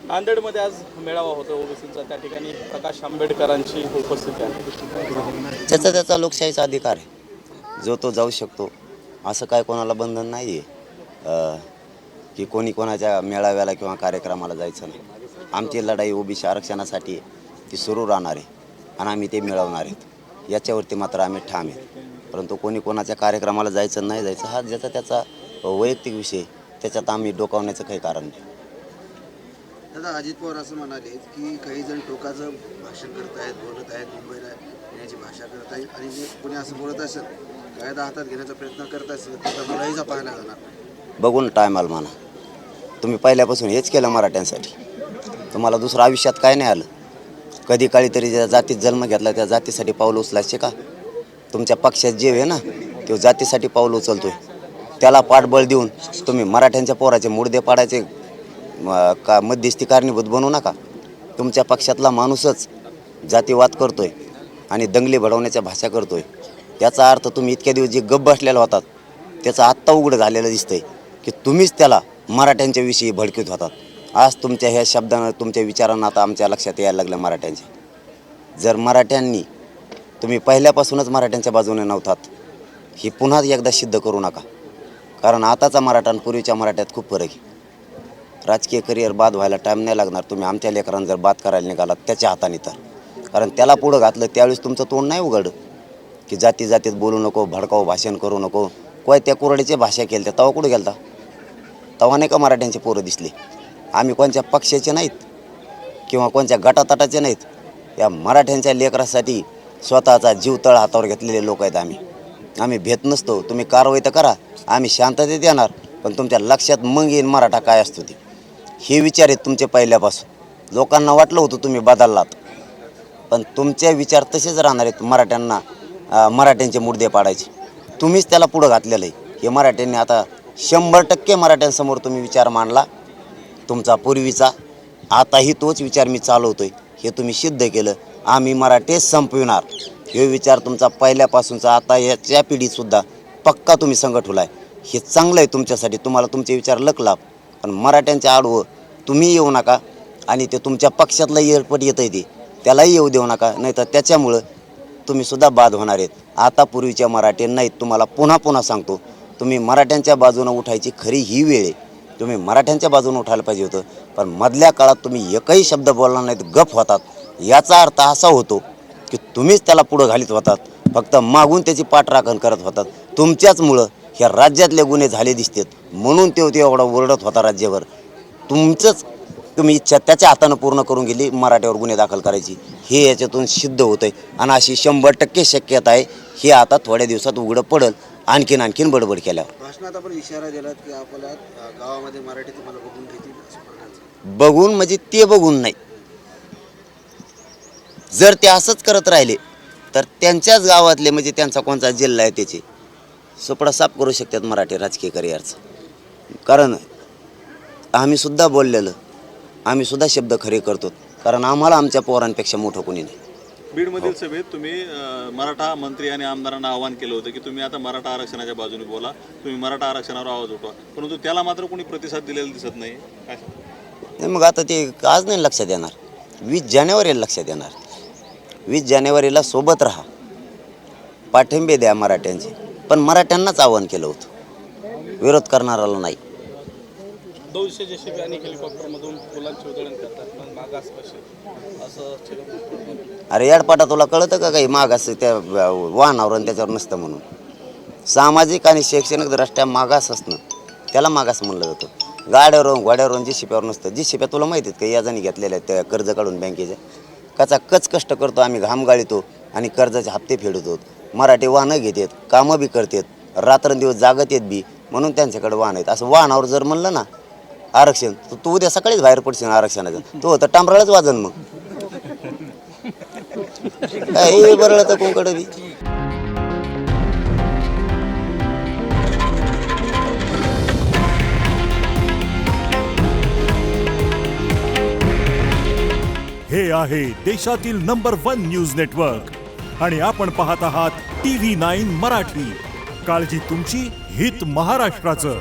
नांदेडमध्ये आज मेळावा होता ओबीसीचा, त्या ठिकाणी प्रकाश आंबेडकरांची उपस्थिती आहे. त्याचा लोकशाहीचा अधिकार आहे, जो तो जाऊ शकतो, असं काय कोणाला बंधन नाही आहे की कोणी कोणाच्या मेळाव्याला किंवा कार्यक्रमाला जायचं नाही. आमची लढाई ओबीसी आरक्षणासाठी ती सुरू राहणार आहे आणि आम्ही ते मिळवणार आहेत, याच्यावरती मात्र आम्ही ठाम आहेत. परंतु कोणी कोणाच्या कार्यक्रमाला जायचं नाही जायचं हा ज्याचा त्याचा वैयक्तिक विषय, त्याच्यात आम्ही डोकावण्याचं काही कारण नाही. दादा, अजित पवार असं म्हणाले की काही जण टोकाचं भाषण करत आहेत, बोलत आहेत, मुंबईला येण्याची भाषा करत आहेत आणि जे कोणी असं बोलत असेल, कायदा हातात घेण्याचा प्रयत्न करत असेल तर मुलाहीचा पाहायला जाणार. बघून टायमाला म्हणा, तुम्ही पहिल्यापासून हेच केलं मराठ्यांसाठी, तुम्हाला दुसरं आयुष्यात काय नाही आलं. कधी काळी तरी ज्या जातीत जन्म घेतला त्या जातीसाठी पाऊल उचलायचे का? तुमच्या पक्षात जे आहे ना तो जातीसाठी पाऊल उचलतोय, त्याला पाठबळ देऊन तुम्ही मराठ्यांच्या पोराचे मुडदे पाडायचे का मध्यस्थी कारणीभूत बनवू नका. तुमच्या पक्षातला माणूसच जातीवाद करतोय आणि दंगली भडवण्याच्या भाषा करतोय. याचा अर्थ तुम्ही इतक्या दिवस जे गप्प बसलेला होतात त्याचं आत्ता उघडं झालेलं दिसतंय की तुम्हीच त्याला मराठ्यांच्या विषयी भडकीत होतात. आज तुमच्या ह्या शब्दानं, तुमच्या विचारांना आता आमच्या लक्षात यायला लागलं मराठ्यांच्या. जर मराठ्यांनी, तुम्ही पहिल्यापासूनच मराठ्यांच्या बाजूने नव्हतात, ही पुन्हा एकदा सिद्ध करू नका. कारण आताचा मराठा आणि पूर्वीच्या मराठ्यात खूप फरक आहे. राजकीय करिअर बाद व्हायला टाईम नाही लागणार. तुम्ही आमच्या लेकरांना जर बाद करायला निघालात त्याच्या हाताने तर, कारण त्याला पुढं घातलं त्यावेळेस तुमचं तोंड नाही उघडं की जाती जातीत बोलू नको, भडकाऊ भाषण करू नको. कोय त्या कुरडीची भाषा केली त्या तवा कुठं गेलता? तवा नाही का मराठ्यांचे पोरं दिसले? आम्ही कोणत्या पक्षाचे नाहीत किंवा कोणत्या गटातटाचे नाहीत. या मराठ्यांच्या लेकरासाठी स्वतःचा जीव तळ हातावर घेतलेले लोक आहेत आम्ही भेट नसतो. तुम्ही कारवाई तर करा, आम्ही शांततेत येणार, पण तुमच्या लक्षात मग येईन मराठा काय असतो ते. हे विचार आहेत तुमचे पहिल्यापासून. लोकांना वाटलं होतं तुम्ही बदललात, पण तुमचे विचार तसेच राहणार आहेत. मराठ्यांचे मुडदे पाडायचे तुम्हीच त्याला पुढं घातलेलं आहे. हे मराठ्यांनी आता 100% मराठ्यांसमोर तुम्ही विचार मांडला तुमचा पूर्वीचा, आताही तोच विचार मी चालवतोय हे तुम्ही सिद्ध केलं. आम्ही मराठे संपविणार हे विचार तुमचा पहिल्यापासूनचा आता याच्या पिढीतसुद्धा पक्का तुम्ही संघटवला आहे. हे चांगलं आहे तुमच्यासाठी, तुम्हाला तुमचे विचार लकलाप. पण मराठ्यांच्या आडवं तुम्ही येऊ नका आणि ते तुमच्या पक्षातलं एअरपट येतं आहे ते त्यालाही येऊ देऊ नका, नाही तर त्याच्यामुळं तुम्हीसुद्धा बाद होणार आहेत. आता पूर्वीच्या मराठी नाहीत. तुम्हाला पुन्हा सांगतो, तुम्ही मराठ्यांच्या बाजूनं उठायची खरी ही वेळ आहे. तुम्ही मराठ्यांच्या बाजूने उठायला पाहिजे होतं, पण मधल्या काळात तुम्ही एकही शब्द बोलणार नाहीत, गप होतात. याचा अर्थ असा होतो की तुम्हीच त्याला पुढं घालीत होतात, फक्त मागून त्याची पाठराखण करत होतात. तुमच्याचमुळं ह्या राज्यातले गुन्हे झाले दिसतात, म्हणून ते एवढा ओरडत होता राज्यावर. तुम्ही इच्छा त्याच्या हातानं पूर्ण करून गेली मराठ्यावर गुन्हे दाखल करायची. हे याच्यातून सिद्ध होतंय आणि अशी 100% शक्यता आहे हे आता थोड्या दिवसात उघडं पडेल. आणखीन बडबड केल्यावर भाषणात आपण इशारा दिलात की आपल्या गावामध्ये मराठी तुम्हाला बघून घेतील असं प्रकारचं. बघून म्हणजे ते बघून नाही, जर ते असंच करत राहिले तर त्यांच्याच गावातले म्हणजे त्यांचा कोणता जिल्हा आहे त्याचे सुपडा साफ करू शकतात मराठी राजकीय करिअरचं. कारण आम्ही सुद्धा बोललेलं, आम्ही सुद्धा शब्द खरे करतो, कारण आम्हाला आमच्या पोरांपेक्षा मोठं कोणी नाही. बीडमधील सभेत तुम्ही मराठा मंत्री आणि आमदारांना आवाहन केलं होतं की तुम्ही आता मराठा आरक्षणाच्या बाजूने बोला, तुम्ही मराठा आरक्षणावर आवाज उठवा, परंतु त्याला मात्र कोणी प्रतिसाद दिलेला दिसत नाही. काय मग आता ते आज नाही लक्षात येणार, 20 जानेवारीला लक्षात येणार. 20 जानेवारीला सोबत राहा, पाठिंबे द्या मराठ्यांचे. पण मराठ्यांनाच आवाहन केलं होतं, विरोध करणाराला नाही. 200 जेसीबी आणि हेलिकॉप्टरमधून फुलांची उधळण करतात, पण मागास कसे असं. अरे याडपाटा, तुला कळतं का काही मागास त्या वाहनावर आणि त्याच्यावर नसतं म्हणून? सामाजिक आणि शैक्षणिक दृष्ट्या मागास असणं त्याला मागास म्हणलं जातं. घोड्यावरून जीसीपीवर नसतं. जीसीप्या तुला माहिती आहेत का याजाने घेतलेल्या त्या कर्ज काढून बँकेच्या? कचा कष्ट करतो आम्ही, घाम गाळीतो आणि कर्जाचे हप्ते फेडतो. मराठी वाहनं घेतात, कामं बी करतात, रात्रंदिवस जागत येत बी, म्हणून त्यांच्याकडे वाहन आहेत. असं वाहनावर जर म्हणलं ना आरक्षण, तर तू उद्या सकाळीच बाहेर पडशील आरक्षणाचं. तू होतं टांबराळच वाजन मग काय बरं तर कोणकडे बी. हे आहे देशातील नंबर 1 न्यूज नेटवर्क आणि आपण पाहत आहात TV9 मराठी. काळजी तुमची, हित महाराष्ट्राचं.